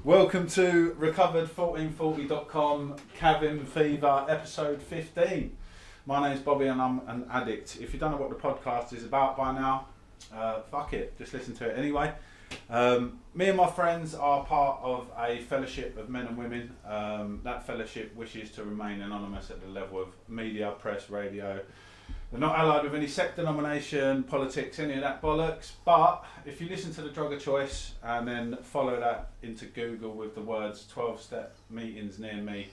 Welcome to Recovered1440.com Cabin Fever episode 15. My name's Bobby and I'm an addict. If you don't know what the podcast is about by now, fuck it, just listen to it anyway. Me and my friends are part of a fellowship of men and women. That fellowship wishes to remain anonymous at the level of media, press, radio. They're not allied with any sect, denomination, politics, any of that bollocks. But if you listen to the drug of choice and then follow that into Google with the words 12-step meetings near me,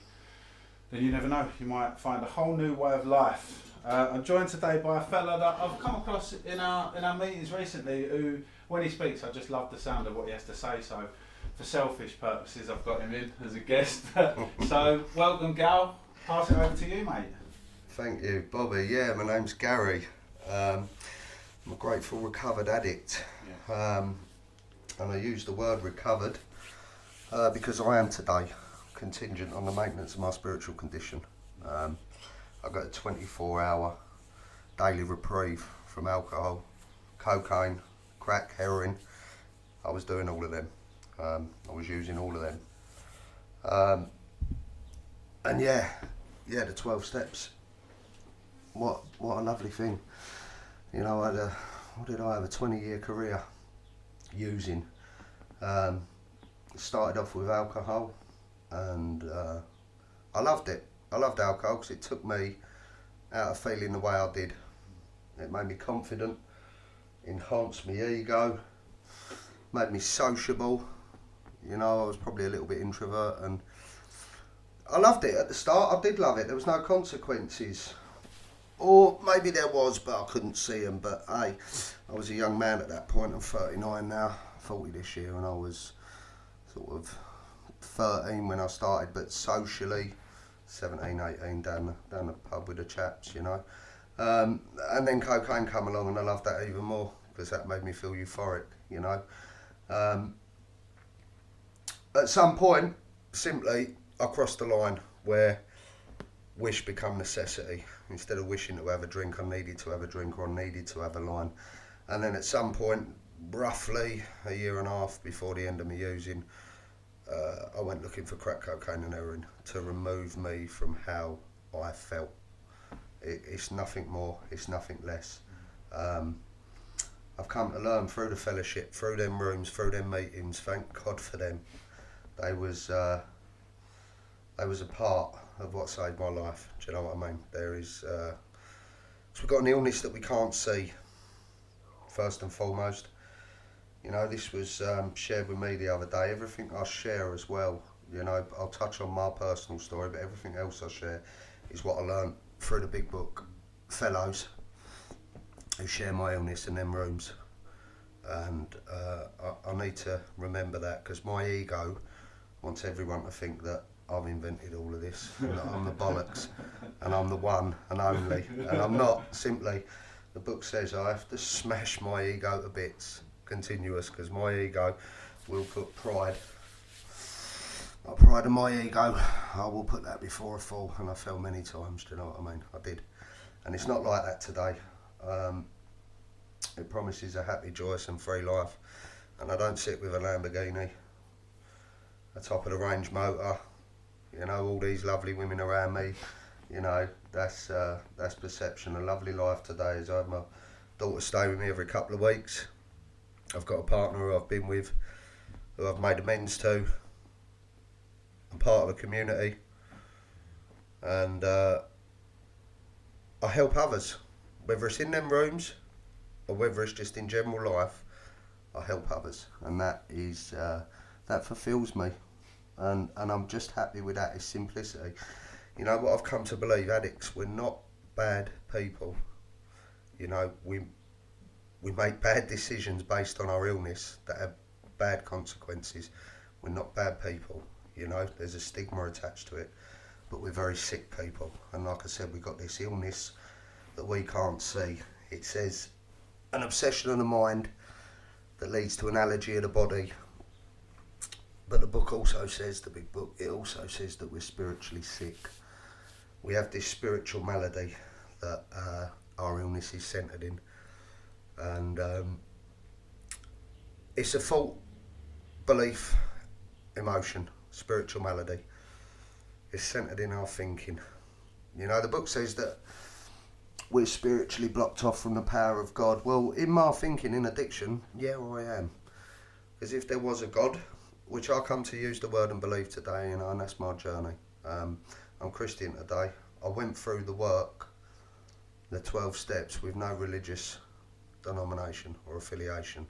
then you never know, you might find a whole new way of life. I'm joined today by a fella that I've come across in our meetings recently who, when he speaks, I just love the sound of what he has to say. So for selfish purposes, I've got him in as a guest. So welcome, Gal. Pass it over to you, mate. Thank you, Bobby. Yeah, my name's Gary. I'm a grateful recovered addict. Yeah. And I use the word recovered because I am today contingent on the maintenance of my spiritual condition. I got a 24-hour daily reprieve from alcohol, cocaine, crack, heroin. I was doing all of them. I was using all of them. And yeah, the 12 steps. What a lovely thing. You know, I have a 20-year career using. Started off with alcohol and I loved it. I loved alcohol because it took me out of feeling the way I did. It made me confident, enhanced my ego, made me sociable. You know, I was probably a little bit introvert and I loved it at the start. I did love it. There was no consequences. Or maybe there was, but I couldn't see them. But hey, I was a young man at that point. I'm 39 now, 40 this year, and I was sort of 13 when I started, but socially, 17, 18, down the pub with the chaps, you know. And then cocaine come along, and I loved that even more, because that made me feel euphoric, you know. At some point, simply, I crossed the line where wish become necessity. Instead of wishing to have a drink, I needed to have a drink or I needed to have a line. And then at some point, roughly a year and a half before the end of me using, I went looking for crack cocaine and heroin to remove me from how I felt. It's nothing more, it's nothing less. I've come to learn through the fellowship, through them rooms, through them meetings, thank God for them. They was a part of what saved my life. Do you know what I mean? There is, so we've got an illness that we can't see, first and foremost. You know, this was shared with me the other day. Everything I share as well, you know, I'll touch on my personal story, but everything else I share is what I learned through the big book. Fellows who share my illness in them rooms. And I need to remember that because my ego wants everyone to think that I've invented all of this, and that I'm the bollocks, and I'm the one and only, and I'm not. Simply, the book says I have to smash my ego to bits, continuous, because my ego will put pride. My pride and my ego, I will put that before a fall, and I fell many times, do you know what I mean? I did. And it's not like that today. It promises a happy, joyous and free life, and I don't sit with a Lamborghini, a top of the range motor, you know, all these lovely women around me, you know, that's perception. A lovely life today is I have my daughter stay with me every couple of weeks. I've got a partner who I've been with, who I've made amends to. I'm part of a community, and I help others, whether it's in them rooms or whether it's just in general life. I help others, and that is that fulfills me. And I'm just happy with that, is simplicity. You know, what I've come to believe, addicts, we're not bad people. You know, we make bad decisions based on our illness that have bad consequences. We're not bad people, you know. There's a stigma attached to it, but we're very sick people. And like I said, we've got this illness that we can't see. It says an obsession of the mind that leads to an allergy of the body. But the book also says, the big book, it also says that we're spiritually sick. We have this spiritual malady that our illness is centred in. And it's a fault, belief, emotion, spiritual malady. It's centred in our thinking. You know, the book says that we're spiritually blocked off from the power of God. Well, in my thinking, in addiction, yeah, I am. Because if there was a God, which I come to use the word and believe today, you know, and that's my journey. I'm Christian today. I went through the work, the 12 steps, with no religious denomination or affiliation.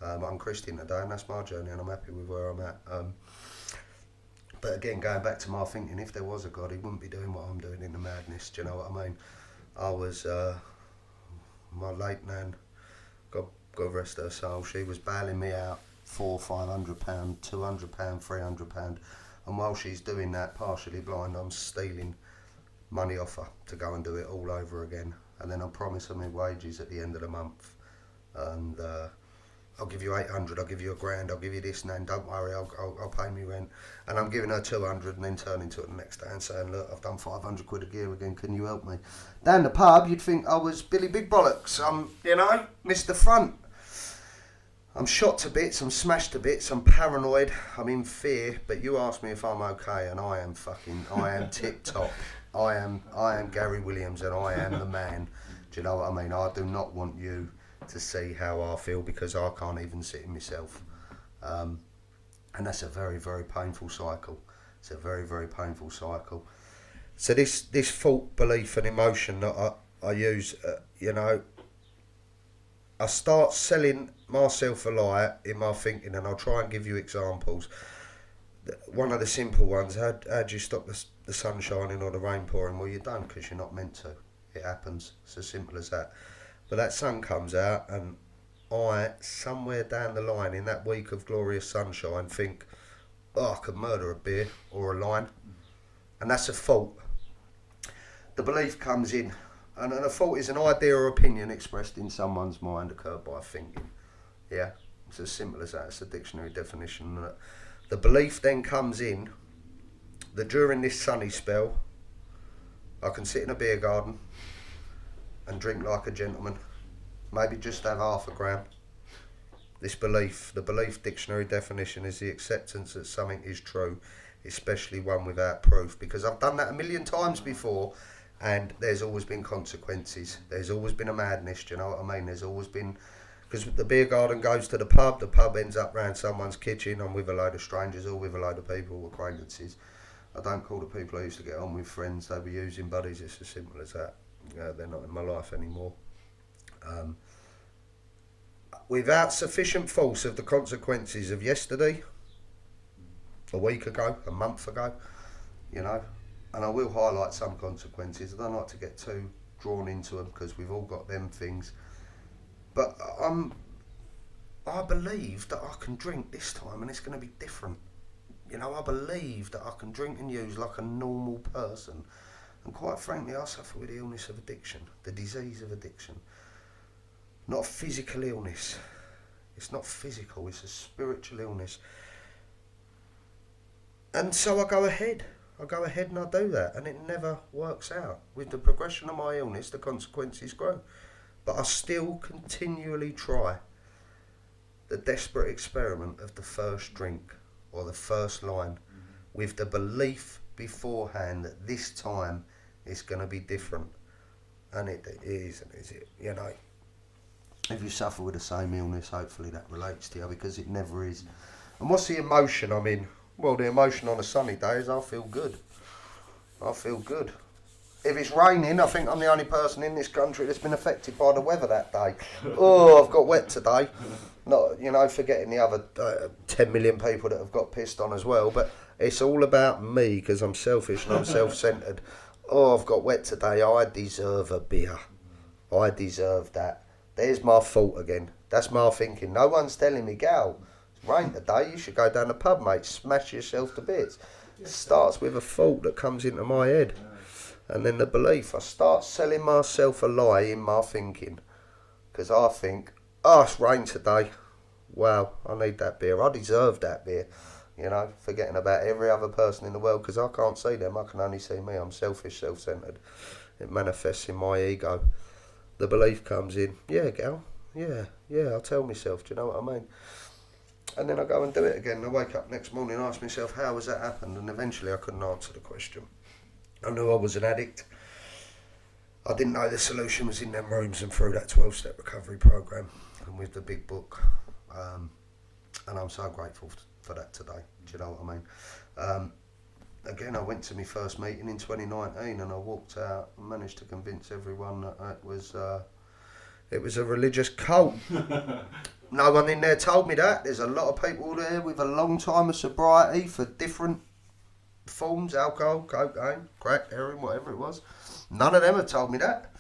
I'm Christian today, and that's my journey, and I'm happy with where I'm at. But again, going back to my thinking, if there was a God, he wouldn't be doing what I'm doing in the madness. Do you know what I mean? I was, my late nan, God rest her soul, she was bailing me out £400, £500, £200, £300, and while she's doing that, partially blind, I'm stealing money off her to go and do it all over again. And then I promise her my wages at the end of the month, and I'll give you 800, I'll give you £1,000, I'll give you this, and then don't worry, I'll pay me rent. And I'm giving her 200 and then turning to it the next day and saying, look, I've done 500 quid a year again, can you help me? Down the pub, you'd think I was Billy Big Bollocks, you know, Mr. Front. I'm shot to bits, I'm smashed to bits, I'm paranoid, I'm in fear, but you ask me if I'm okay, and I am tip top. I am Gary Williams, and I am the man. Do you know what I mean? I do not want you to see how I feel, because I can't even see it myself. And that's a very, very painful cycle. It's a very, very painful cycle. So this thought, belief and emotion that I use, you know, I start selling myself a lie in my thinking, and I'll try and give you examples. One of the simple ones, how do you stop the sun shining or the rain pouring? Well, you don't, because you're not meant to. It happens. It's as simple as that. But that sun comes out, and I, somewhere down the line in that week of glorious sunshine, think, oh, I could murder a beer or a line. And that's a fault. The belief comes in. And a thought is an idea or opinion expressed in someone's mind, occurred by thinking. Yeah, it's as simple as that. It's a dictionary definition. The belief then comes in that during this sunny spell, I can sit in a beer garden and drink like a gentleman, maybe just have half a gram. This belief, the belief dictionary definition, is the acceptance that something is true, especially one without proof. Because I've done that a million times before, and there's always been consequences. There's always been a madness, do you know what I mean? There's always been, because the beer garden goes to the pub ends up round someone's kitchen. I'm with a load of strangers or with a load of people, acquaintances. I don't call the people I used to get on with friends. They were using buddies. It's as simple as that. They're not in my life anymore. Without sufficient force of the consequences of yesterday, a week ago, a month ago, you know, and I will highlight some consequences. I don't like to get too drawn into them, because we've all got them things. But I believe that I can drink this time, and it's going to be different. You know, I believe that I can drink and use like a normal person. And quite frankly, I suffer with the illness of addiction, the disease of addiction. Not a physical illness. It's not physical, it's a spiritual illness. And so I go ahead and I do that, and it never works out. With the progression of my illness, the consequences grow. But I still continually try the desperate experiment of the first drink or the first line, with the belief beforehand that this time it's going to be different. And it isn't, is it? You know, if you suffer with the same illness, hopefully that relates to you, because it never is. And what's the emotion I'm in? Well, the emotion on a sunny day is I feel good. I feel good. If it's raining, I think I'm the only person in this country that's been affected by the weather that day. Oh, I've got wet today. Not, you know, forgetting the other 10 million people that have got pissed on as well. But it's all about me, because I'm selfish and I'm self-centred. Oh, I've got wet today. I deserve a beer. I deserve that. There's my fault again. That's my thinking. No one's telling me, gal, Rain today, you should go down the pub, mate, smash yourself to bits. It starts with a thought that comes into my head. And then the belief. I start selling myself a lie in my thinking. Because I think, oh, it's rain today. Wow, I need that beer. I deserve that beer. You know, forgetting about every other person in the world, because I can't see them. I can only see me. I'm selfish, self-centred. It manifests in my ego. The belief comes in, yeah, gal. Yeah, I'll tell myself. Do you know what I mean? And then I go and do it again. I wake up next morning and ask myself, how has that happened? And eventually I couldn't answer the question. I knew I was an addict. I didn't know the solution was in them rooms and through that 12-step recovery program and with the big book. And I'm so grateful for that today. Do you know what I mean? Again, I went to my first meeting in 2019 and I walked out and managed to convince everyone that it was a religious cult. No one in there told me that. There's a lot of people there with a long time of sobriety for different forms, alcohol, cocaine, crack, heroin, whatever it was. None of them have told me that.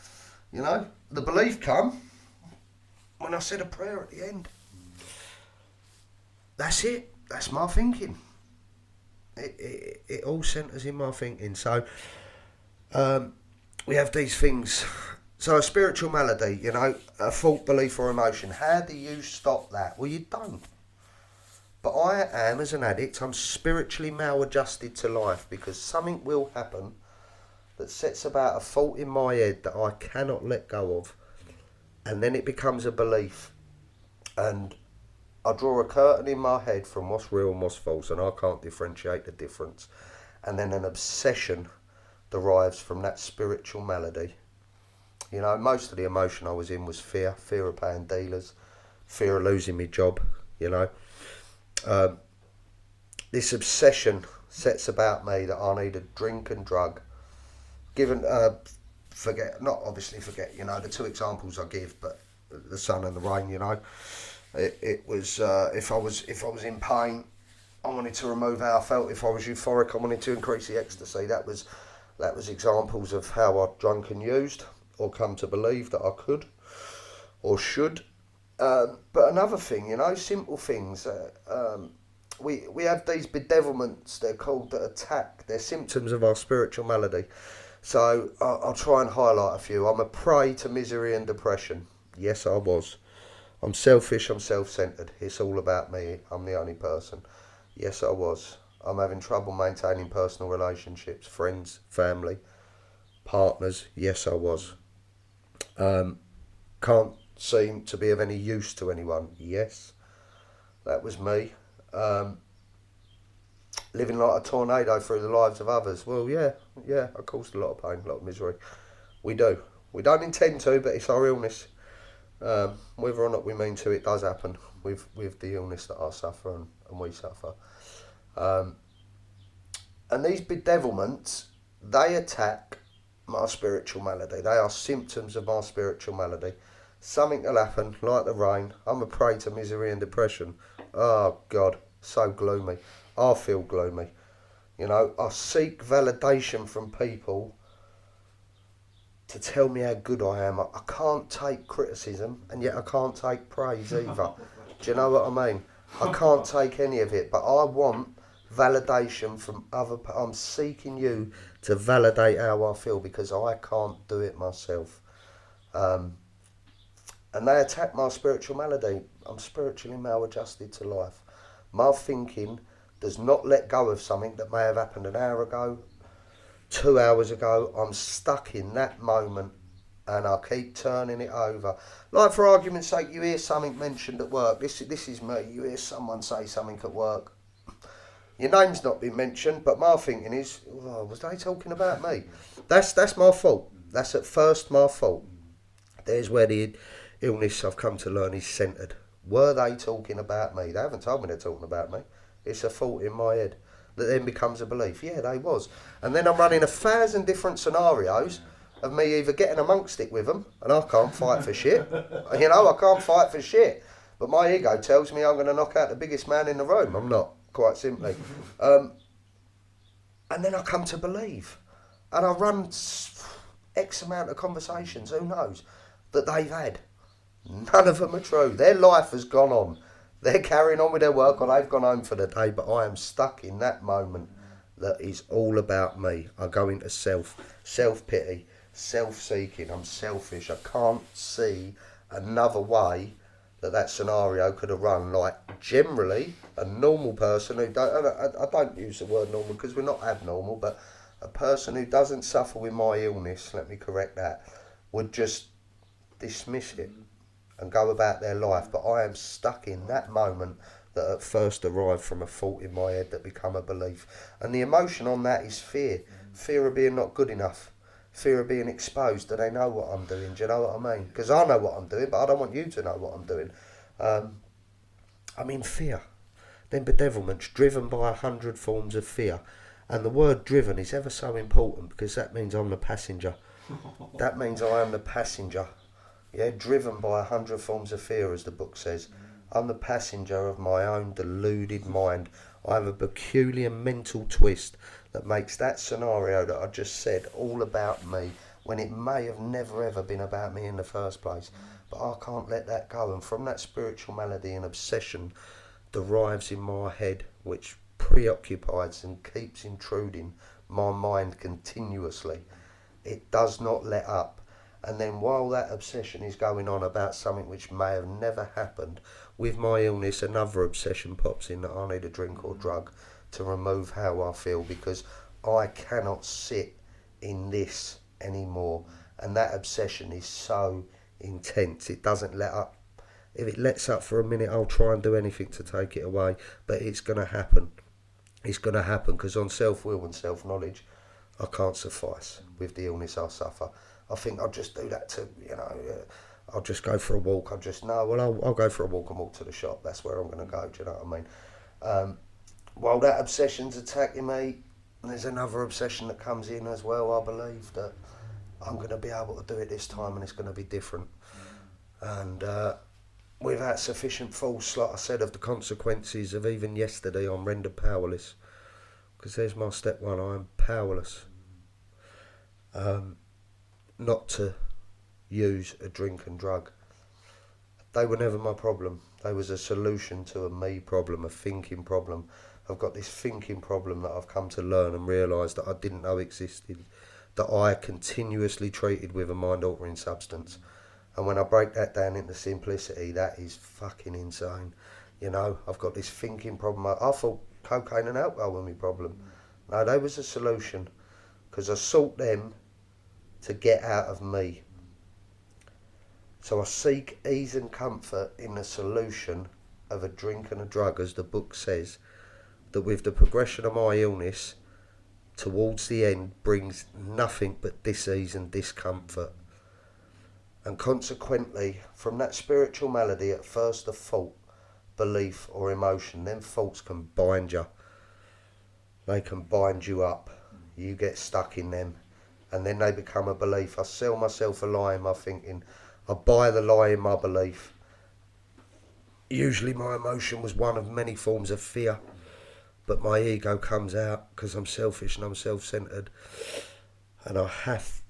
You know, the belief come when I said a prayer at the end. That's it. That's my thinking. It all centres in my thinking. So we have these things. So a spiritual malady, you know, a thought, belief or emotion. How do you stop that? Well, you don't. But I am, as an addict, I'm spiritually maladjusted to life because something will happen that sets about a thought in my head that I cannot let go of. And then it becomes a belief. And I draw a curtain in my head from what's real and what's false, and I can't differentiate the difference. And then an obsession derives from that spiritual malady. You know, most of the emotion I was in was fear of paying dealers, fear of losing my job, you know. This obsession sets about me that I need a drink and drug. Forget, you know, the two examples I give, but the sun and the rain, you know. It was if I was in pain, I wanted to remove how I felt. If I was euphoric, I wanted to increase the ecstasy. That was examples of how I'd drunk and used, or come to believe that I could, or should. But another thing, you know, simple things. We have these bedevilments, they're called, that attack. They're symptoms of our spiritual malady. So I'll try and highlight a few. I'm a prey to misery and depression. Yes, I was. I'm selfish, I'm self-centred. It's all about me. I'm the only person. Yes, I was. I'm having trouble maintaining personal relationships, friends, family, partners. Yes, I was. Can't seem to be of any use to anyone. Yes, that was me. Living like a tornado through the lives of others. Well, yeah, I caused a lot of pain, a lot of misery. We do. We don't intend to, but it's our illness. Whether or not we mean to, it does happen with the illness that I suffer and we suffer. And these bedevilments, they attack my spiritual malady. They are symptoms of my spiritual malady. Something will happen, like the rain. I'm a prey to misery and depression. Oh, God, so gloomy. I feel gloomy. You know, I seek validation from people to tell me how good I am. I can't take criticism, and yet I can't take praise either. Do you know what I mean? I can't take any of it, but I want validation from I'm seeking you to validate how I feel, because I can't do it myself. And they attack my spiritual malady. I'm spiritually maladjusted to life. My thinking does not let go of something that may have happened an hour ago, 2 hours ago. I'm stuck in that moment and I keep turning it over. Like, for argument's sake, you hear something mentioned at work. This is me. You hear someone say something at work. Your name's not been mentioned, but my thinking is, oh, was they talking about me? That's my fault. That's at first my fault. There's where the illness, I've come to learn, is centred. Were they talking about me? They haven't told me they're talking about me. It's a thought in my head that then becomes a belief. Yeah, they was. And then I'm running 1,000 different scenarios of me either getting amongst it with them, and I can't fight for shit. You know, I can't fight for shit. But my ego tells me I'm going to knock out the biggest man in the room. I'm not, quite simply. And then I come to believe. And I run X amount of conversations, who knows, that they've had. None of them are true. Their life has gone on. They're carrying on with their work or they've gone home for the day, but I am stuck in that moment that is all about me. I go into self-pity, self-seeking. I'm selfish. I can't see another way that scenario could have run. Like, generally, a normal person who I don't use the word normal because we're not abnormal, but a person who doesn't suffer with my illness, let me correct that, would just dismiss it and go about their life. But I am stuck in that moment that at first arrived from a thought in my head that become a belief. And the emotion on that is fear. Fear of being not good enough. Fear of being exposed. Do they know what I'm doing? Do you know what I mean? Because I know what I'm doing, but I don't want you to know what I'm doing. I'm in fear. Then bedevilment's driven by 100 forms of fear. And the word driven is ever so important because that means I'm the passenger. That means I am the passenger. Yeah, driven by 100 forms of fear, as the book says. I'm the passenger of my own deluded mind. I have a peculiar mental twist that makes that scenario that I just said all about me when it may have never ever been about me in the first place. But I can't let that go. And from that spiritual malady and obsession derives in my head, which preoccupies and keeps intruding my mind continuously. It does not let up. And then while that obsession is going on about something which may have never happened, with my illness another obsession pops in that I need a drink or drug to remove how I feel, because I cannot sit in this anymore. And that obsession is so intense, it doesn't let up. If it lets up for a minute, I'll try and do anything to take it away, but it's going to happen. It's going to happen because on self-will and self-knowledge, I can't suffice with the illness I suffer. I think I'll just do that to, I'll just go for a walk. I'll go for a walk and walk to the shop. That's where I'm going to go, do you know what I mean? While that obsession's attacking me, there's another obsession that comes in as well. I believe that I'm going to be able to do it this time and it's going to be different. And without sufficient force, like I said, of the consequences of even yesterday, I'm rendered powerless. Because there's my step one, I am powerless. Not to use a drink and drug. They were never my problem. They was a solution to a me problem, a thinking problem. I've got this thinking problem that I've come to learn and realise that I didn't know existed, that I continuously treated with a mind-altering substance. And when I break that down into simplicity, that is fucking insane. I've got this thinking problem. I thought cocaine and alcohol were my problem. No, they was a solution, because I sought them to get out of me. So I seek ease and comfort in the solution of a drink and a drug, as the book says, that with the progression of my illness, towards the end, brings nothing but dis-ease and discomfort. And consequently, from that spiritual malady, at first a thought, belief or emotion, then thoughts can bind you. They can bind you up. You get stuck in them. And then they become a belief. I sell myself a lie in my thinking. I buy the lie in my belief. Usually my emotion was one of many forms of fear. But my ego comes out because I'm selfish and I'm self-centred. And I have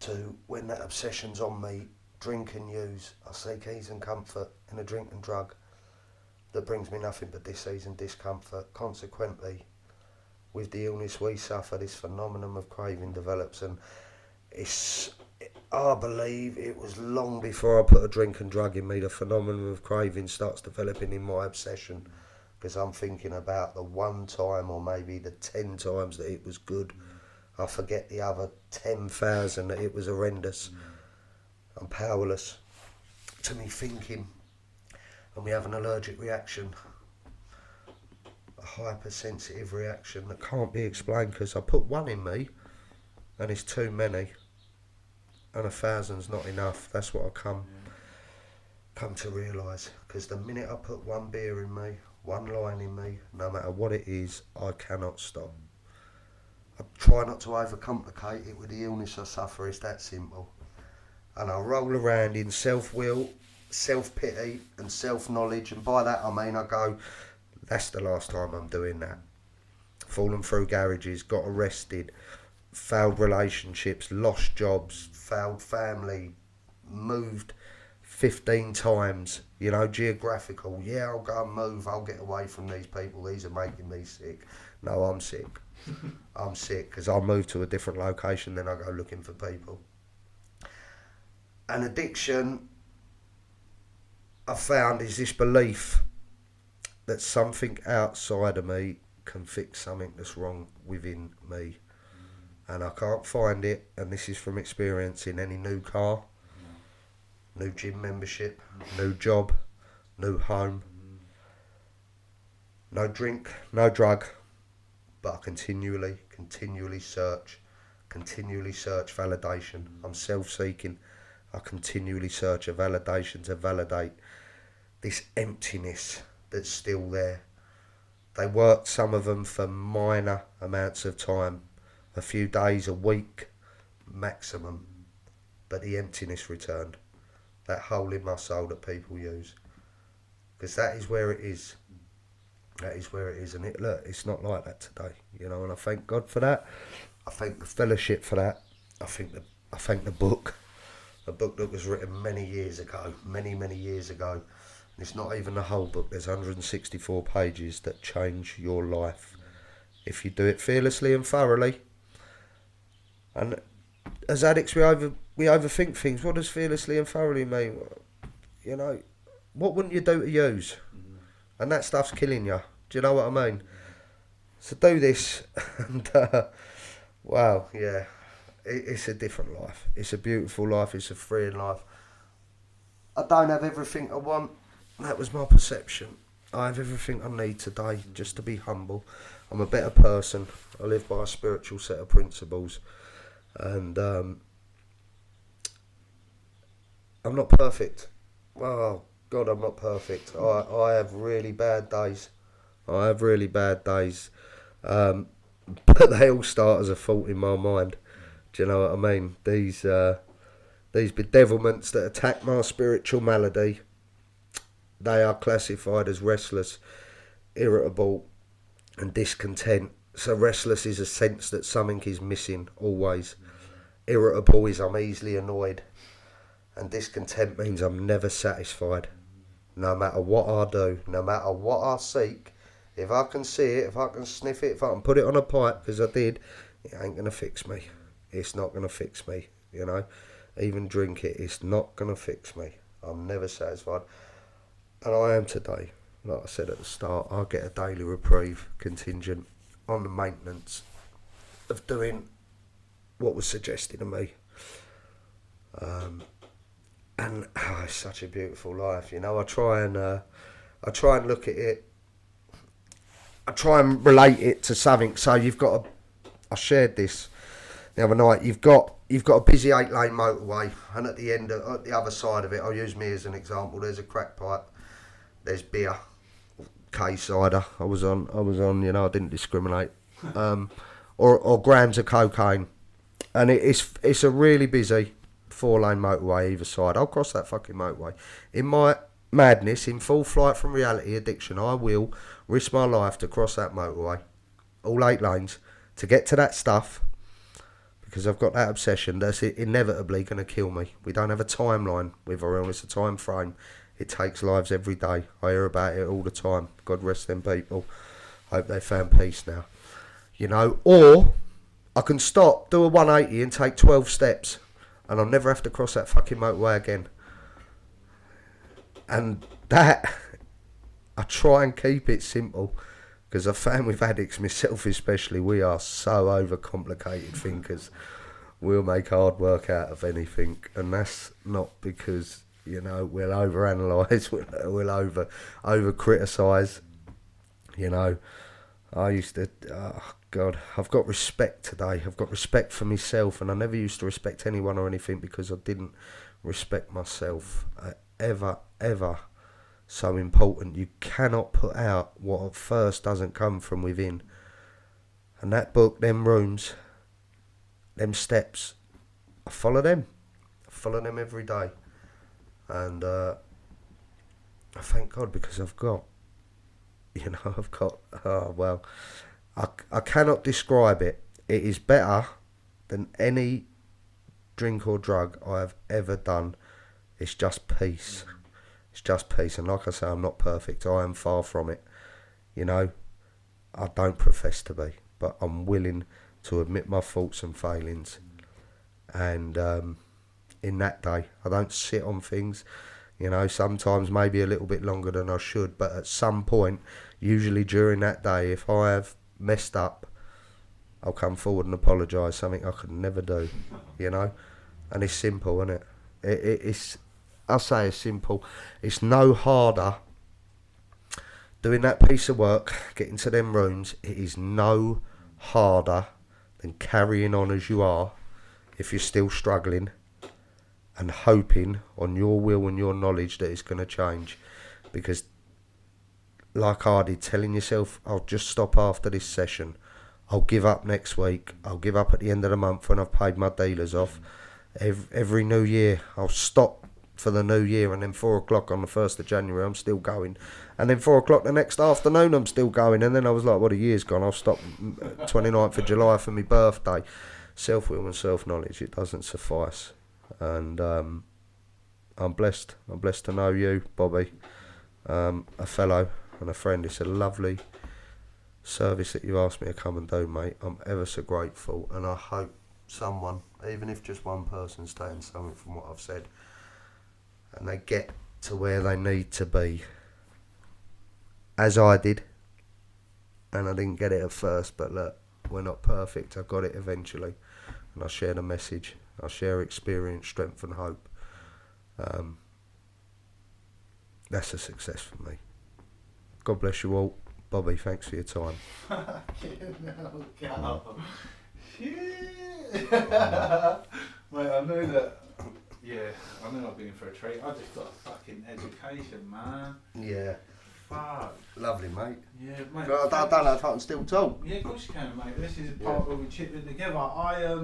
to, when that obsession's on me, drink and use. I seek ease and comfort in a drink and drug that brings me nothing but dis-ease and discomfort. Consequently, with the illness we suffer, this phenomenon of craving develops, and I believe it was long before I put a drink and drug in me, the phenomenon of craving starts developing in my obsession, because I'm thinking about the one time or maybe the 10 times that it was good. I forget the other 10,000 that it was horrendous. I'm powerless to me thinking, and we have an allergic reaction, a hypersensitive reaction that can't be explained, because I put one in me and it's too many, and 1,000's not enough. That's what I come to realise, because the minute I put one beer in me, one line in me, no matter what it is, I cannot stop. I try not to overcomplicate it with the illness I suffer. It's that simple. And I roll around in self-will, self-pity and self-knowledge, and by that I mean I go, that's the last time I'm doing that. Fallen through garages, got arrested, failed relationships, lost jobs, failed family, moved 15 times, you know, geographical. Yeah, I'll go and move, I'll get away from these people, these are making me sick. No, I'm sick. I'm sick because I'll move to a different location, then I go looking for people. And addiction, I found, is this belief that something outside of me can fix something that's wrong within me. And I can't find it, and this is from experience, in any new car, new gym membership, new job, new home, no drink, no drug, but I continually search validation. I'm self-seeking. I continually search a validation to validate this emptiness that's still there. They worked, some of them, for minor amounts of time, a few days, a week maximum, but the emptiness returned. That hole in my soul that people use, because that is where it is. That is where it is, and it's not like that today, you know. And I thank God for that. I thank the fellowship for that. I thank the book, a book that was written many years ago. And it's not even the whole book. There's 164 pages that change your life if you do it fearlessly and thoroughly. And as addicts, we overthink things. What does fearlessly and thoroughly mean? You know, what wouldn't you do to use? And that stuff's killing you. Do you know what I mean? So do this, and wow, yeah, it's a different life. It's a beautiful life. It's a freeing life. I don't have everything I want. That was my perception. I have everything I need today just to be humble. I'm a better person. I live by a spiritual set of principles, and I'm not perfect. Oh God, I'm not perfect. I have really bad days. But they all start as a thought in my mind. Do you know what I mean? These bedevilments that attack my spiritual malady, they are classified as restless, irritable, and discontent. So restless is a sense that something is missing always. Irritable is I'm easily annoyed. And discontent means I'm never satisfied. No matter what I do, no matter what I seek, if I can see it, if I can sniff it, if I can put it on a pipe, because I did, it ain't going to fix me. It's not going to fix me, you know. Even drink it, it's not going to fix me. I'm never satisfied. And I am today. Like I said at the start, I get a daily reprieve contingent on the maintenance of doing what was suggested to me. And it's such a beautiful life, you know. I try and look at it. I try and relate it to something. So I shared this the other night. You've got a busy 8-lane motorway, and at the end, at the other side of it, I'll use me as an example. There's a crack pipe. There's beer, K-cider. I was on. You know, I didn't discriminate. Or grams of cocaine, and it's a really busy 4-lane motorway either side. I'll cross that fucking motorway. In my madness, in full flight from reality addiction, I will risk my life to cross that motorway, all 8 lanes, to get to that stuff, because I've got that obsession that's inevitably going to kill me. We don't have a timeline with our illness, a time frame. It takes lives every day. I hear about it all the time. God rest them people. Hope they found peace now. You know, or I can stop, do a 180 and take 12 steps, and I'll never have to cross that fucking motorway again. And that, I try and keep it simple, because I found with addicts, myself especially, we are so overcomplicated thinkers. We'll make hard work out of anything, and that's not because, you know, we'll overanalyse, we'll over criticise. You know, I used to, oh God, I've got respect today. I've got respect for myself, and I never used to respect anyone or anything because I didn't respect myself. Ever so important. You cannot put out what at first doesn't come from within. And that book, them rooms, them steps, I follow them every day. And I thank God, because I've got, I cannot describe it. It is better than any drink or drug I have ever done It's just peace. It's just peace. And like I say, I'm not perfect. I am far from it. You know, I don't profess to be, but I'm willing to admit my faults and failings. And in that day, I don't sit on things. You know, sometimes maybe a little bit longer than I should, but at some point, usually during that day, if I have messed up, I'll come forward and apologise, something I could never do, you know. And it's simple, isn't it? It's, I'll say it's simple. It's no harder doing that piece of work, getting to them rooms. It is no harder than carrying on as you are if you're still struggling and hoping on your will and your knowledge that it's going to change. Because like I did, telling yourself, I'll just stop after this session, I'll give up next week, I'll give up at the end of the month when I've paid my dealers off. Every new year I'll stop for the new year, and then 4 o'clock on the 1st of January I'm still going, and then 4 o'clock the next afternoon I'm still going, and then I was like, well, the year's gone, I'll stop 29th of July for my birthday. Self-will and self-knowledge, it doesn't suffice. And I'm blessed to know you, Bobby, a fellow and a friend. It's a lovely service that you asked me to come and do, mate. I'm ever so grateful, and I hope someone, even if just one person's taking something from what I've said, and they get to where they need to be, as I did. And I didn't get it at first, but look, we're not perfect. I got it eventually, and I share the message. I share experience, strength and hope. That's a success for me. God bless you all. Bobby, thanks for your time. Mate, I knew that. Yeah, I knew I'd be in for a treat. I just got a fucking education, man. Yeah. Fuck. Lovely, mate. Yeah, mate. I don't know if I can still talk. Yeah, of course you can, mate. This is a part where we chip in together. I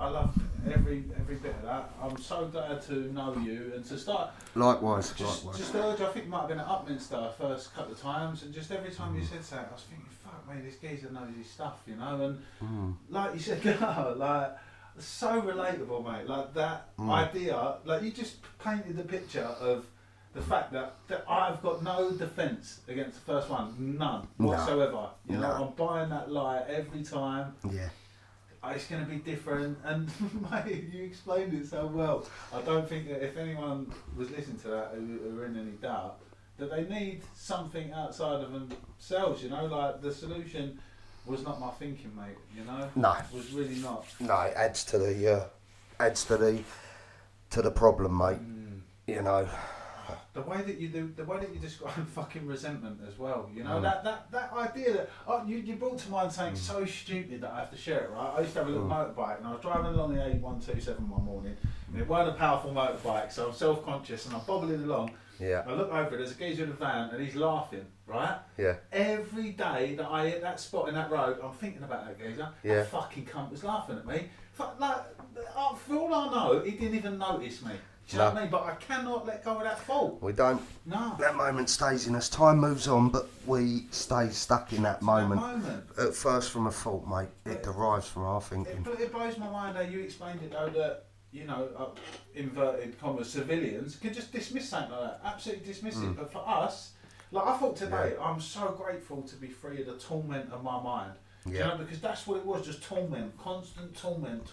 love every bit of that. I'm so glad to know you and to start. Likewise. Just urge. I think it might have been at Upminster first couple of times, and just every time you said that, I was thinking, fuck, mate, this geezer knows his stuff, you know. And like you said, like so relatable, mate. Like that idea, like you just painted the picture of the fact that I've got no defence against the first one, none whatsoever. You know, I'm buying that lie every time. Yeah. It's going to be different, and mate, you explained it so well. I don't think that if anyone was listening to that who are in any doubt, that they need something outside of themselves, you know, like the solution was not my thinking, mate, you know? No. It was really not. No, it adds to the problem, mate. You know. The way that you describe fucking resentment as well, you know, that idea that you brought to mind something so stupid that I have to share it, right? I used to have a little motorbike, and I was driving along the A127 one morning, and it wasn't a powerful motorbike, so I'm self-conscious and I'm bobbling along. Yeah. I look over, there's a geezer in a van, and he's laughing, right? Yeah. Every day that I hit that spot in that road, I'm thinking about that geezer. Yeah. That fucking cunt was laughing at me. Like, for all I know, he didn't even notice me. Do you know what I mean? But I cannot let go of that fault. We don't. No. That moment stays in us. Time moves on, but we stay stuck in that moment. At first from a fault, mate. It derives from our thinking. It blows my mind how you explained it, though, that, you know, inverted commas, civilians can just dismiss something like that. Absolutely dismiss it. But for us, like I thought today, I'm so grateful to be free of the torment of my mind. You know, because that's what it was, just torment, constant torment.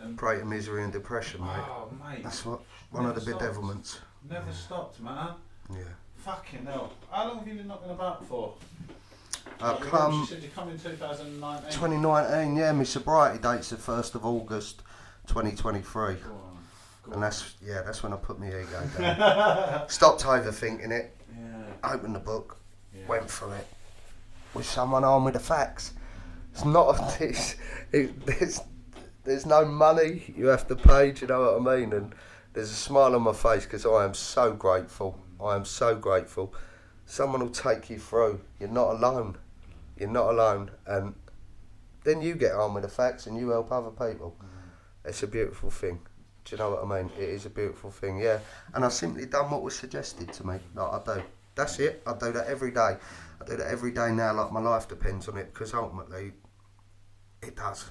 And greater misery and depression, mate. Oh, mate. That's what one of the bedevilments. Never stopped, man. Yeah. Fucking hell. How long have you been knocking about for? You said you come in 2019. 2019, yeah. My sobriety date's the 1st of August, 2023. Go on. And that's when I put my ego down. Stopped overthinking it. Yeah. Opened the book. Yeah. Went through it. With someone armed with the facts. It's not there's no money you have to pay, do you know what I mean? And there's a smile on my face because I am so grateful. Someone will take you through. You're not alone. And then you get armed with the facts and you help other people. It's a beautiful thing. Do you know what I mean? It is a beautiful thing, yeah. And I've simply done what was suggested to me. Like I do. That's it. I do that every day. I do that every day now, like my life depends on it, because ultimately, it does.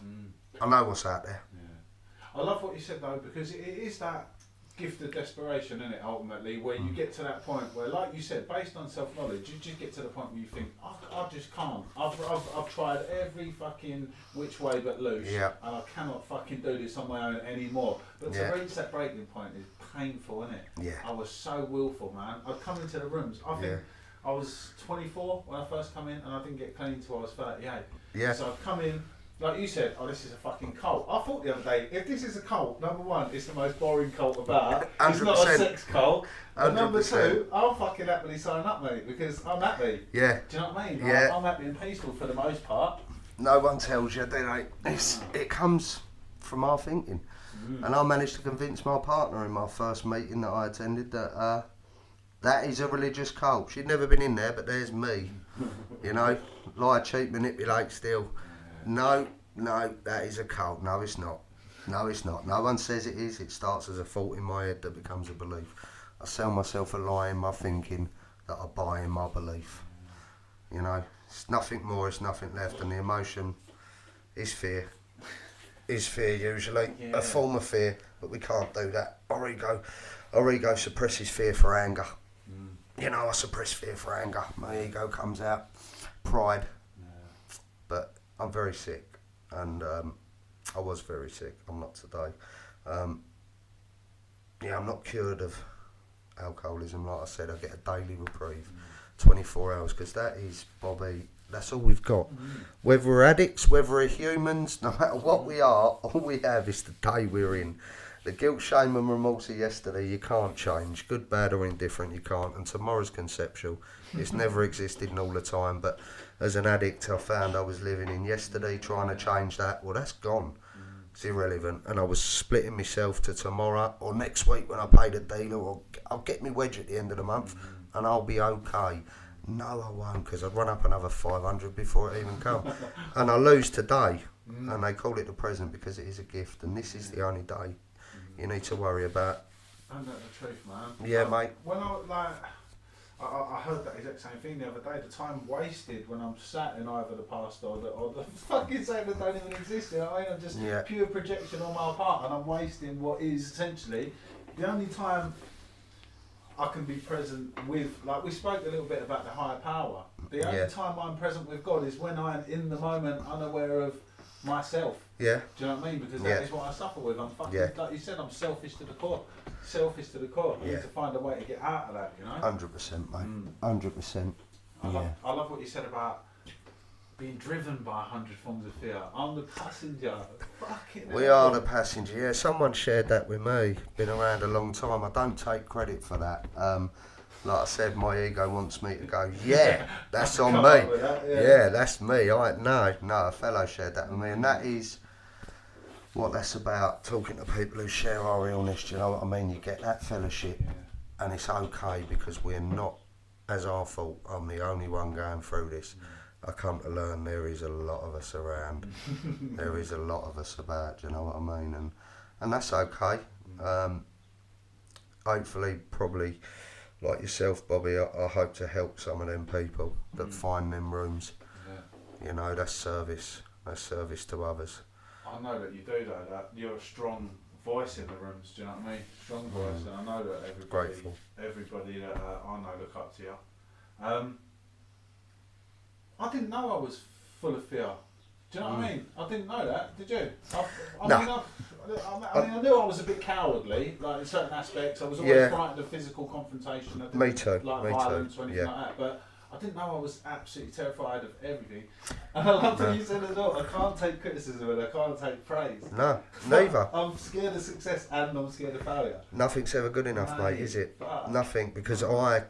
I know what's out there. Yeah. I love what you said though, because it is that gift of desperation, isn't it, ultimately, where you get to that point where, like you said, based on self-knowledge, you just get to the point where you think, I just can't. I've tried every fucking which way but loose, and I cannot fucking do this on my own anymore. But to reach that breaking point is painful, isn't it? Yeah. I was so willful, man. I'd come into the rooms. I think I was 24 when I first come in, and I didn't get clean until I was 38. Yeah. So I've come in. Like you said, this is a fucking cult. I thought the other day, if this is a cult, number one, it's the most boring cult about. It's not a sex cult. And number two, I'll fucking happily sign up, mate, because I'm happy. Yeah. Do you know what I mean? Yeah. I'm happy and peaceful for the most part. No one tells you, do they? It comes from our thinking. And I managed to convince my partner in my first meeting that I attended that that is a religious cult. She'd never been in there, but there's me. You know, lie, cheat, manipulate, steal. No, that is a cult. No, it's not. No, it's not. No one says it is. It starts as a thought in my head that becomes a belief. I sell myself a lie in my thinking that I buy in my belief. You know, it's nothing more, it's nothing left, and the emotion is fear. Is fear usually. A form of fear, but we can't do that. Our ego suppresses fear for anger. You know, I suppress fear for anger. My ego comes out. Pride. But I'm very sick, and I was very sick. I'm not today. I'm not cured of alcoholism. Like I said, I get a daily reprieve, 24 hours, because that is, Bobby, that's all we've got. Whether we're addicts, whether we're humans, no matter what we are, all we have is the day we're in. The guilt, shame and remorse of yesterday, you can't change. Good, bad or indifferent, you can't. And tomorrow's conceptual. It's never existed and all the time. But as an addict, I found I was living in yesterday, trying to change that. Well, that's gone. It's irrelevant. And I was splitting myself to tomorrow or next week when I pay the dealer, or I'll get me wedge at the end of the month and I'll be okay. No, I won't, because I'd run up another 500 before it even come. And I lose today. And they call it the present because it is a gift. And this is the only day you need to worry about. Ain't that the truth, man? Yeah, mate. When I heard that exact same thing the other day. The time wasted when I'm sat in either the past or the fucking same that don't even exist. You know what I mean? I'm just pure projection on my part, and I'm wasting what is essentially the only time I can be present with. Like we spoke a little bit about the higher power. The only time I'm present with God is when I'm in the moment, unaware of myself. Yeah. Do you know what I mean? Because that is what I suffer with. I'm fucking, like you said, I'm selfish to the core. Selfish to the core. I need to find a way to get out of that, you know? 100%, mate. 100%. I love what you said about being driven by 100 forms of fear. I'm the passenger. Fucking we are the passenger. Yeah, someone shared that with me. Been around a long time. I don't take credit for that. Like I said, my ego wants me to go, that's on me. That's me. No, a fellow shared that with me, and that is what that's about, talking to people who share our illness. Do you know what I mean? You get that fellowship, and it's okay, because we're not, as our fault, I'm the only one going through this. I come to learn there is a lot of us around. There is a lot of us about, do you know what I mean? And that's okay. Hopefully, probably, like yourself, Bobby, I hope to help some of them people that find them rooms. You know, that's service. That's service to others. I know that you do though, that you're a strong voice in the rooms, do you know what I mean? Strong voice, and I know that everybody that I know look up to you. I didn't know I was full of fear. Do you know what I mean? I didn't know that, did you? I knew I was a bit cowardly, like in certain aspects. I was always frightened of physical confrontation. Me too. Like violence or anything like that. But I didn't know I was absolutely terrified of everything. And I love what you said as well. I can't take criticism and I can't take praise. No, neither. I'm scared of success and I'm scared of failure. Nothing's ever good enough, mate, is it? Nothing, because I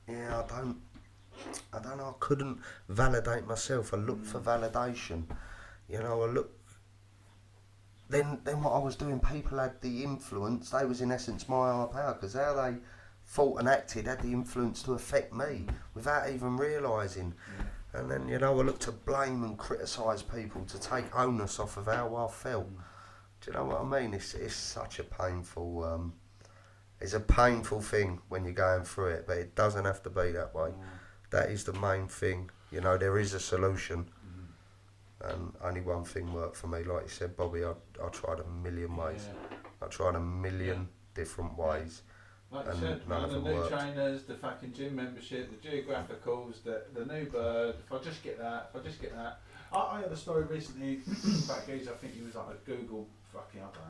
don't know, I couldn't validate myself. I looked for validation. You know, Then what I was doing, people had the influence. They was in essence my higher power, because how they thought and acted had the influence to affect me without even realising. And then, you know, I looked to blame and criticise people, to take onus off of how I felt. Do you know what I mean? It's such a painful, it's a painful thing when you're going through it, but it doesn't have to be that way. That is the main thing. You know, there is a solution. And only one thing worked for me. Like you said, Bobby, I tried a million ways. I tried a million different ways. Like you And said, none of the them new worked. trainers, the fucking gym membership, the geographicals, the new bird. If I just get that, I heard a story recently about a geezer. I think he was like a Google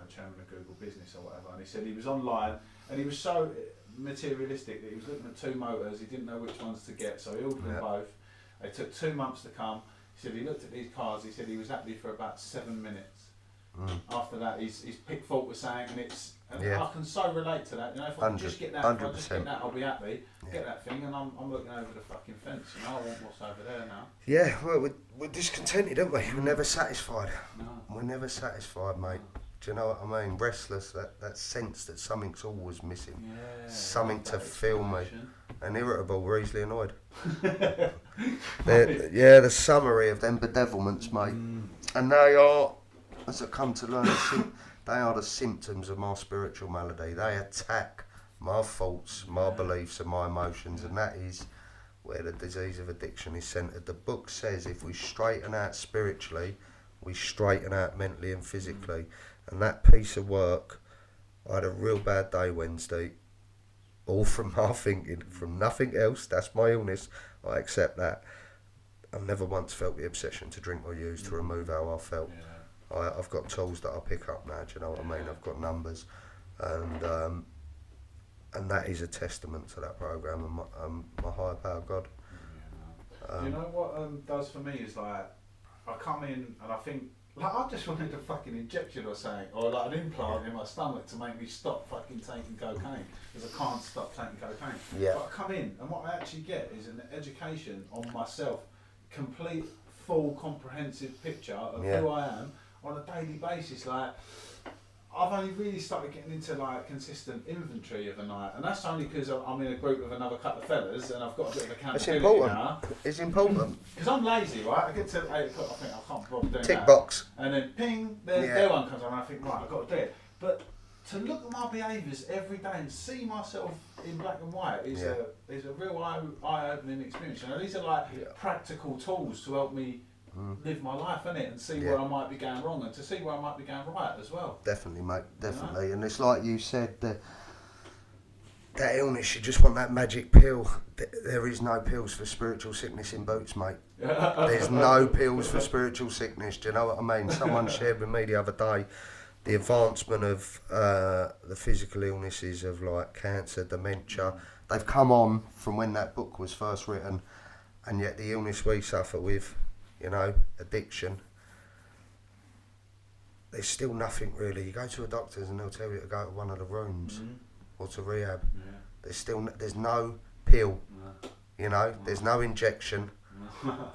chairman of Google Business or whatever, and he said he was online and he was so materialistic that he was looking at 2 motors. He didn't know which ones to get, so he ordered them both. It took 2 months to come. He said he looked at these cars. He said he was happy for about 7 minutes. After that, his pick fault was saying, and I can so relate to that. You know, if I can just get that, I'll be happy. Get that thing, and I'm looking over the fucking fence. You know, I want what's over there now. Yeah, well, we're discontented, aren't we? We're never satisfied. No. We're never satisfied, mate. Do you know what I mean? Restless, that sense that something's always missing. Yeah, something to fill me. And irritable, we're easily annoyed. Yeah, the summary of them bedevilments, mate. And they are, as I come to learn, they are the symptoms of my spiritual malady. They attack my thoughts, my beliefs and my emotions, and that is where the disease of addiction is centred. The book says if we straighten out spiritually, we straighten out mentally and physically. And that piece of work, I had a real bad day Wednesday, all from my thinking, from nothing else. That's my illness, I accept that. I've never once felt the obsession to drink or use to remove how I felt. I've got tools that I pick up now, do you know what I mean? I've got numbers, and that is a testament to that program and my higher power, God. Do you know what does for me is like, I come in and I think, like, I just wanted a fucking injection or something, or like an implant in my stomach to make me stop fucking taking cocaine, because I can't stop taking cocaine. Yeah. But I come in and what I actually get is an education on myself, complete, full, comprehensive picture of who I am on a daily basis. Like, I've only really started getting into like consistent inventory of a night, and that's only because I'm in a group with another couple of fellas and I've got a bit of accountability now. It's important. Because I'm lazy, right? I get to 8 o'clock, I think I can't bother doing Tick that. box. And then ping, their one comes on and I think, right, I've got to do it. But to look at my behaviours every day and see myself in black and white is a real eye-opening experience. You know, these are like practical tools to help me live my life, innit, and see where I might be going wrong and to see where I might be going right as well. Definitely, mate, definitely. You know? And it's like you said, that illness, you just want that magic pill. There is no pills for spiritual sickness in boots, mate. There's no pills for spiritual sickness, do you know what I mean? Someone shared with me the other day the advancement of the physical illnesses of like cancer, dementia. They've come on from when that book was first written, and yet the illness we suffer with, you know, addiction, there's still nothing really. You go to a doctor's and they'll tell you to go to one of the rooms or to rehab. There's no pill, you know, there's no injection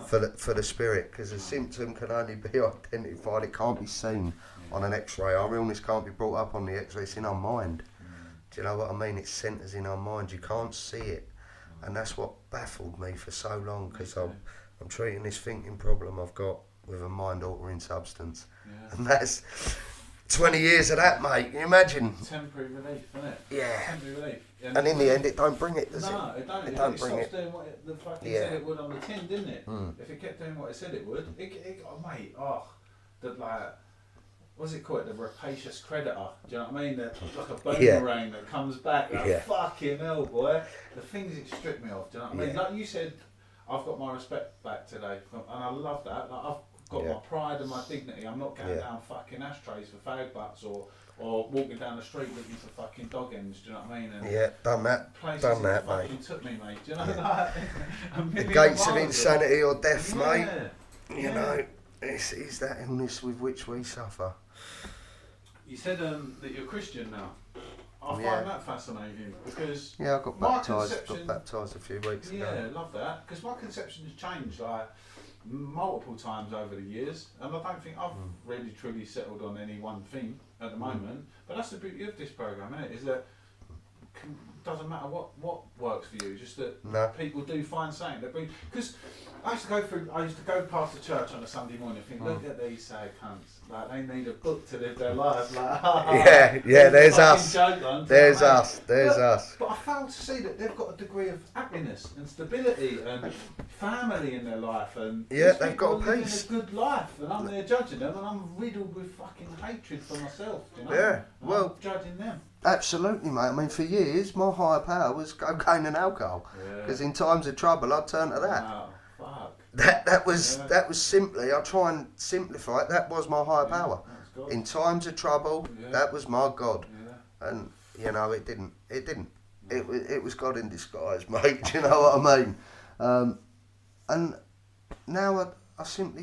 for the spirit, because the symptom can only be identified, it can't be seen on an x-ray. Our illness can't be brought up on the x-ray, it's in our mind. Do you know what I mean? It centres in our mind, you can't see it. And that's what baffled me for so long, because I'm treating this thinking problem I've got with a mind-altering substance. And that's 20 years of that, mate. Can you imagine? Temporary relief, isn't it? Yeah. Temporary relief. And in the end, it don't bring it, does it? No, it don't. It It don't stops bring it. doing what the fucking said it would on the tin, didn't it? If it kept doing what it said it would, what's it called? The rapacious creditor. Do you know what I mean? Like a boomerang that comes back. Like, fucking hell, boy. The things it stripped me off. Do you know what I mean? Like you said, I've got my respect back today, and I love that. Like, I've got my pride and my dignity. I'm not going down fucking ashtrays for fag butts or walking down the street looking for fucking dog ends. Do you know what I mean? And done that. Done that, mate. Fucking took me, mate. Do you know that? The gates of insanity or death, mate. You know, it's that illness with which we suffer. You said that you're Christian now. I find that fascinating because I got baptised a few weeks ago. Yeah, I love that, because my conception has changed like multiple times over the years, and I don't think I've really truly settled on any one thing at the moment. But that's the beauty of this program, isn't it? Is that doesn't matter what works for you, just that people do find something that brings. Because I used to go past the church on a Sunday morning and think, look at these sad cunts, like they need a book to live their life. Like, there's us. There's us. But I failed to see that they've got a degree of happiness and stability and family in their life, and they've got a peace, a good life, and I'm there judging them, and I'm riddled with fucking hatred for myself. You know? Yeah, I'm judging them. Absolutely, mate. I mean, for years, my higher power was cocaine and alcohol. Because in times of trouble, I'd turn to that. Wow, fuck. That was simply, I try and simplify it, that was my higher power. In times of trouble, that was my God. Yeah. And, you know, it didn't. It was God in disguise, mate. Do you know what I mean? And now I turn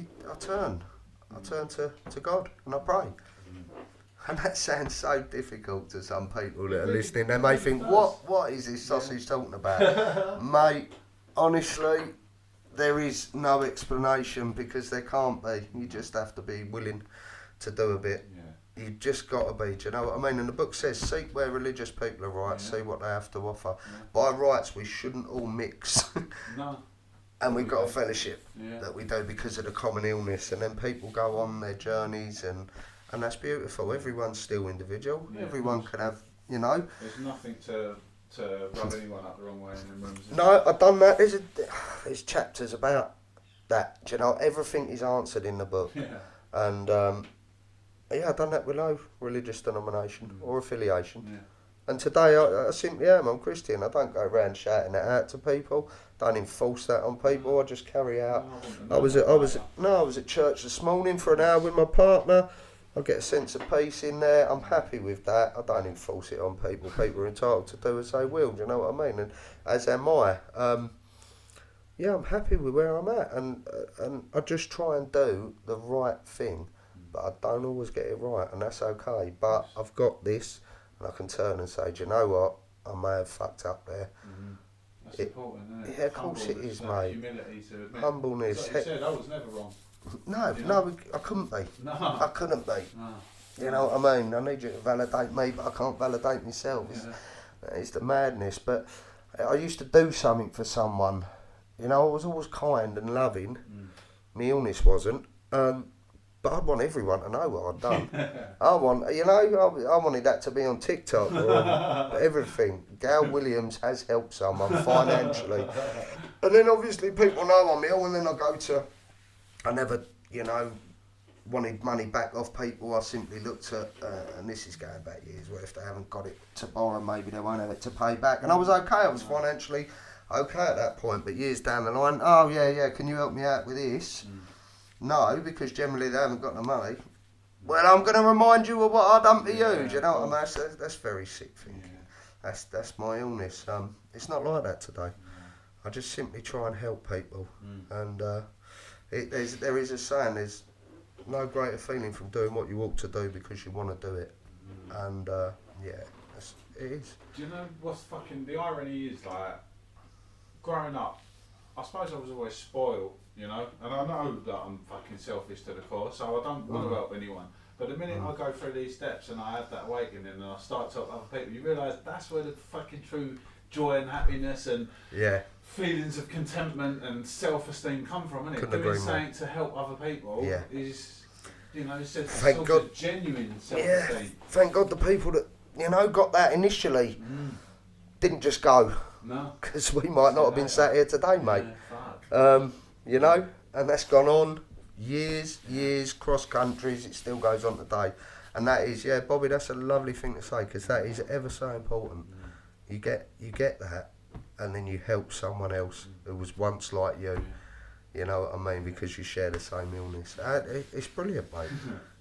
to God and I pray. And that sounds so difficult to some people that are listening. They may think, what is this sausage talking about? Mate, honestly, there is no explanation because there can't be. You just have to be willing to do a bit. Yeah. You just got to be, do you know what I mean? And the book says, seek where religious people are right, see what they have to offer. Yeah. By rights, we shouldn't all mix. No. And we've got a fellowship that we do because of the common illness. And then people go on their journeys and that's beautiful. Everyone's still individual. Yeah, everyone can have, you know. There's nothing to rub anyone up the wrong way in the rooms. No, I've done that. There's chapters about that. Do you know, everything is answered in the book. Yeah. And I've done that with no religious denomination or affiliation. Yeah. And today I simply am. I'm Christian. I don't go around shouting that out to people. Don't enforce that on people. I just carry out. I was at church this morning for an hour with my partner. I get a sense of peace in there. I'm happy with that. I don't enforce it on people. People are entitled to do as they will. Do you know what I mean? And as am I. I'm happy with where I'm at, and I just try and do the right thing, but I don't always get it right, and that's okay. But I've got this, and I can turn and say, do you know what? I may have fucked up there. Mm-hmm. That's important, isn't it? Yeah, of course it is, mate. Humility to admit. Humbleness. Like you said, I was never wrong. No, I couldn't be. No. I couldn't be. No. You know what I mean? I need you to validate me, but I can't validate myself. It's the madness. But I used to do something for someone. You know, I was always kind and loving. My illness wasn't. But I want everyone to know what I've done. I wanted that to be on TikTok or on everything. Gail Williams has helped someone financially. And then obviously people know I'm ill, and then I never, wanted money back off people. I simply looked at, and this is going back years, where if they haven't got it to borrow, maybe they won't have it to pay back. And I was okay, I was financially okay at that point. But years down the line, can you help me out with this? No, because generally they haven't got the money. Well, I'm going to remind you of what I've done to you. Do you know what I mean? That's very sick thinking. That's my illness. It's not like that today. I just simply try and help people. And there is a saying, there's no greater feeling from doing what you ought to do because you want to do it. And it is. Do you know what's the irony is, like, growing up, I suppose I was always spoiled, and I know that I'm fucking selfish to the core, so I don't want to help anyone. But the minute I go through these steps and I have that awakening and I start to help other people, you realise that's where the fucking true joy and happiness and feelings of contentment and self-esteem come from, isn't it? Doing something to help other people is, it's a source of genuine self-esteem. Yeah, thank God the people that, got that initially didn't just go. No. Because we might not have been sat here today, mate. And that's gone on years, cross countries, it still goes on today. And that is, Bobby, that's a lovely thing to say, because that is ever so important. You get that, and then you help someone else who was once like you. You know what I mean? Because you share the same illness. It's brilliant, mate.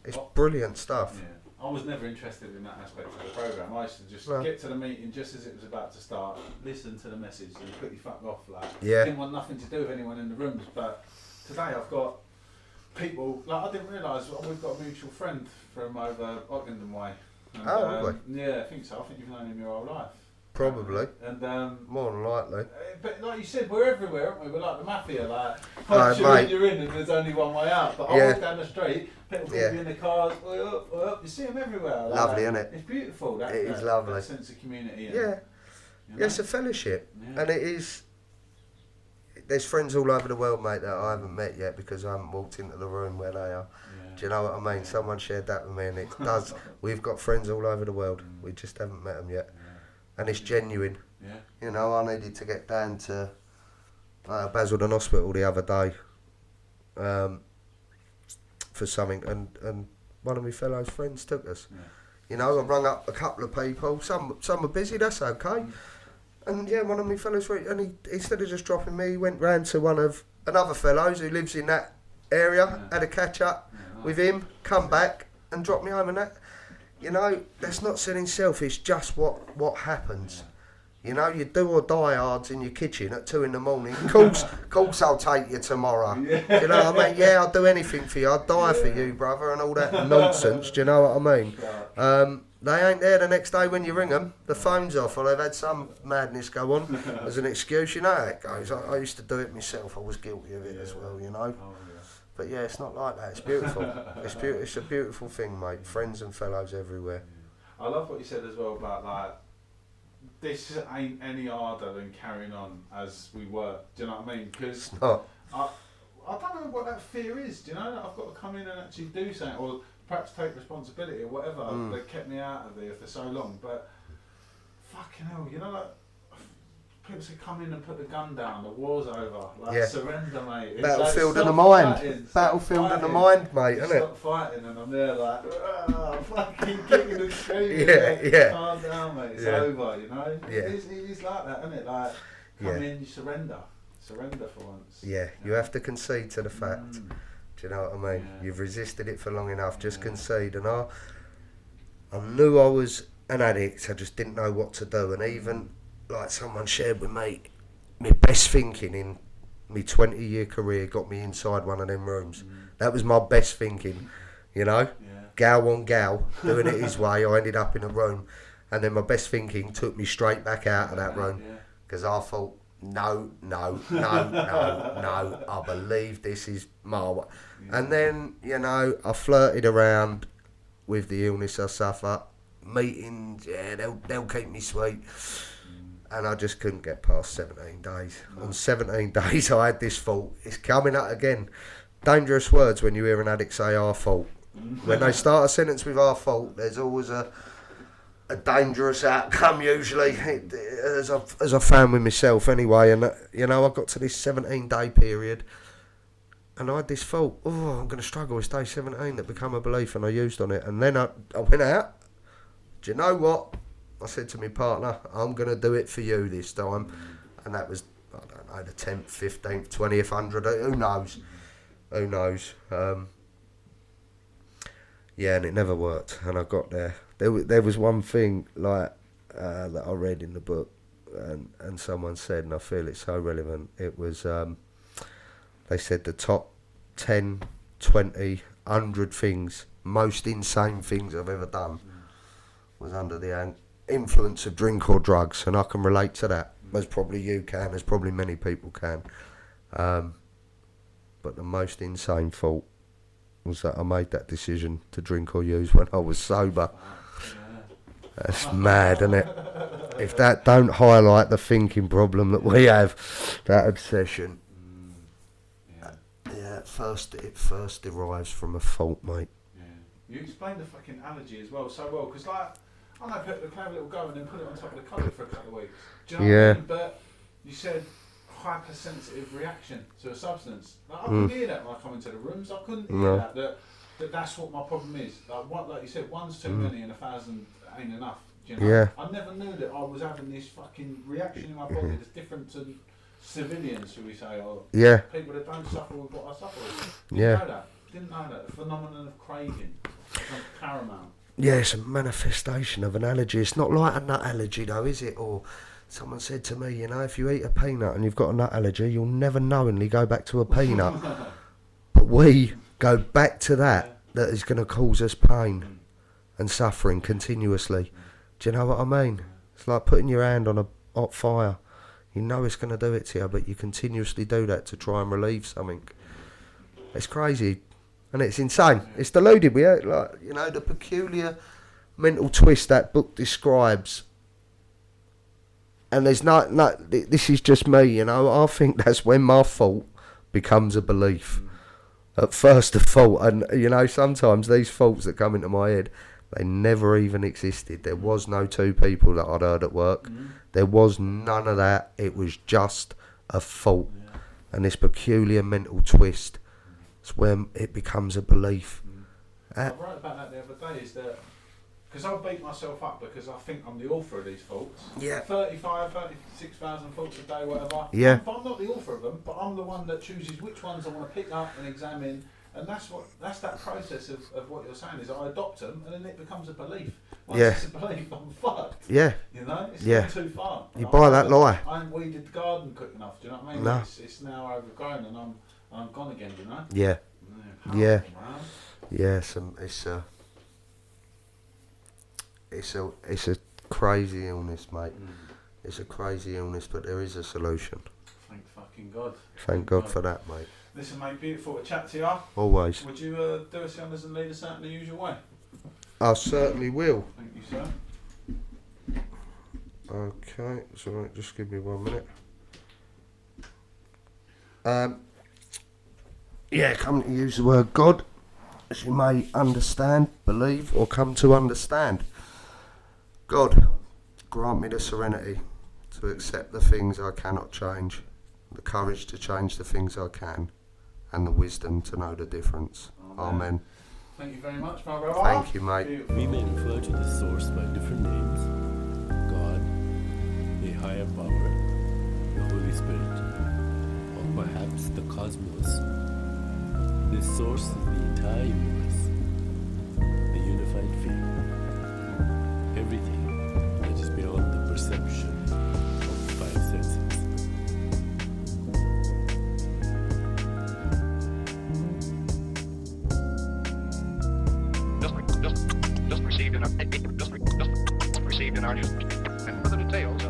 It's brilliant stuff. Yeah. I was never interested in that aspect of the programme. I used to just get to the meeting just as it was about to start, listen to the message and quickly fuck off. Didn't want nothing to do with anyone in the rooms. But today I've got people, I didn't realise we've got a mutual friend from over Ockenden way. And, really? Yeah, I think so. I think you've known him your whole life. Probably. And more than likely. But like you said, we're everywhere, aren't we? We're like the mafia. Once you're in and there's only one way out. But I walk down the street, people be in the cars, you see them everywhere. Lovely, isn't it? It's beautiful. It is lovely. That sense of community. And, Yeah, it's a fellowship. Yeah. And it is. There's friends all over the world, mate, that I haven't met yet because I haven't walked into the room where they are. Yeah. Do you know what I mean? Someone shared that with me, and it does. We've got friends all over the world. We just haven't met them yet. And it's genuine. Yeah. I needed to get down to Basildon Hospital the other day for something, and one of my fellow friends took us. You know, I rung up a couple of people. Some were busy. That's okay. And yeah, one of my fellows, and he, instead of just dropping me, he went round to one of another fellows who lives in that area, had a catch up with him, come back and dropped me home. And that, you know, that's not saying selfish, just what happens. You know, you do or die hards in your kitchen at 2 in the morning. Course I'll take you tomorrow. Yeah. You know what I mean? Yeah, I'll do anything for you. I'll die for you, brother, and all that nonsense. Do you know what I mean? They ain't there the next day when you ring them. The phone's off, or they've had some madness go on as an excuse. You know how it goes. I used to do it myself. I was guilty of it as well, you know. But yeah, it's not like that. It's beautiful. It's a beautiful thing, mate. Friends and fellows everywhere. I love what you said as well about like, this ain't any harder than carrying on as we were. Do you know what I mean? Because I don't know what that fear is. Do you know that I've got to come in and actually do something, or perhaps take responsibility or whatever. They kept me out of there for so long. But fucking hell, you know, like people say, come in and put the gun down. The war's over. Like surrender, mate. Battlefield in the mind. Battlefield in the mind, mate, isn't it? Stop fighting, and I'm there like, fucking kicking and screaming. Calm down, mate. It's over, you know. It is like that, isn't it? Like, come in, you surrender. Surrender for once. Yeah, you have to concede to the fact. Do you know what I mean? Yeah. You've resisted it for long enough. Just concede. And I knew I was an addict. I just didn't know what to do. And even like someone shared with me, my best thinking in my 20-year career got me inside one of them rooms. That was my best thinking, you know. Gal on gal, doing it his way. I ended up in a room, and then my best thinking took me straight back out of that room because I thought, no, I believe this is my way. And then, you know, I flirted around with the illness I suffer. Meetings, they'll keep me sweet. And I just couldn't get past 17 days. On 17 days, I had this thought, it's coming up again. Dangerous words when you hear an addict say our fault. When they start a sentence with our fault, there's always a dangerous outcome usually, as I found with myself anyway. And you know, I got to this 17-day period and I had this thought, I'm going to struggle with day 17, that became a belief, and I used on it. And then I went out. Do you know what? I said to my partner, I'm going to do it for you this time. And that was, I don't know, the 10th, 15th, 20th, 100th, who knows. Yeah, and it never worked, and I got there. There was one thing like that I read in the book, and someone said, and I feel it's so relevant. It was they said the top 10, 20, 100 things, most insane things I've ever done, was under the influence of drink or drugs, and I can relate to that. As probably you can, as probably many people can. But the most insane thought was that I made that decision to drink or use when I was sober. That's mad, isn't it? If that don't highlight the thinking problem that we have, that obsession. It first derives from a fault, mate. You explained the fucking allergy as well so well, because like, I know people can have a little go and then put it on top of the cupboard for a couple of weeks. Do you know what I mean? But you said hypersensitive reaction to a substance. Like, I couldn't hear that when I come into the rooms. I couldn't hear that's what my problem is. Like you said, one's too many and 1,000 ain't enough. Do you know? I never knew that I was having this fucking reaction in my body that's different to civilians, shall we say, or people that don't suffer with what I suffer with. Didn't know that. The phenomenon of craving becomes paramount. Yeah, it's a manifestation of an allergy. It's not like a nut allergy though, is it? Or someone said to me, you know, if you eat a peanut and you've got a nut allergy, you'll never knowingly go back to a peanut. But we go back to that is going to cause us pain and suffering continuously. Do you know what I mean? It's like putting your hand on a hot fire. You know it's going to do it to you, but you continuously do that to try and relieve something. It's crazy, and it's insane. It's deluded. We like, you know, the peculiar mental twist that book describes. And there's no, this is just me, you know. I think that's when my fault becomes a belief. At first, a fault, and you know, sometimes these thoughts that come into my head, they never even existed. There was no two people that I'd heard at work. There was none of that. It was just a fault, and this peculiar mental twist. It's when it becomes a belief. I wrote about that the other day. Is that because I'll beat myself up because I think I'm the author of these thoughts. Yeah. 36,000 thoughts a day, whatever. Yeah. But I'm not the author of them, but I'm the one that chooses which ones I want to pick up and examine. And that's that process of what you're saying is I adopt them and then it becomes a belief. Once it's a belief, I'm fucked. Yeah. You know, it's gone too far. You buy that lie. I ain't weeded the garden quick enough. Do you know what I mean? No. It's now overgrown and I'm gone again. You know. Yeah. Yeah. Yeah. It's a crazy illness, mate. It's a crazy illness, but there is a solution. Thank fucking God. Thank God for that, mate. Listen, mate, beautiful to chat to you. Always. Would you do us the honours and lead us out in the usual way? I certainly will. Thank you, sir. Okay, so just give me 1 minute. Come to use the word God, as you may understand, believe, or come to understand. God, grant me the serenity to accept the things I cannot change, the courage to change the things I can, and the wisdom to know the difference. Amen. Thank you very much, my brother. Thank you, mate. Beautiful. We may refer to the source by different names: God, a higher power, the Holy Spirit, or perhaps the cosmos. This source is the entire universe, the unified field, everything that is beyond the perception of the five senses. Just received in our news and further details